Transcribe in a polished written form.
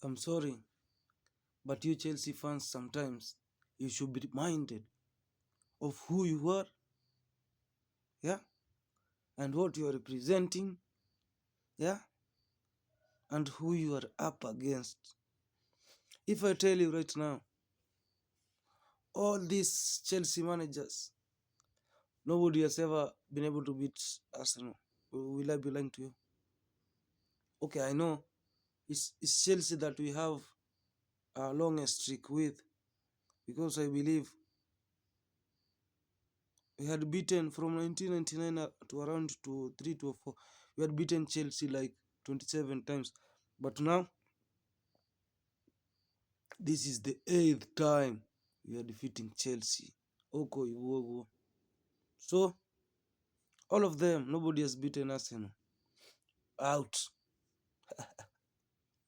I'm sorry, but you Chelsea fans, sometimes you should be reminded of who you are, yeah, and what you are representing, yeah, and who you are up against. If I tell you right now, all these Chelsea managers, nobody has ever been able to beat Arsenal. Will I be lying to you? Okay, I know it's Chelsea that we have a longest streak with, because I believe we had beaten from 1999 to around to 3 to 4. We had beaten Chelsea like 27 times, but now this is the 8th time we are defeating Chelsea. Oko Iwogo. So all of them, nobody has beaten Arsenal out.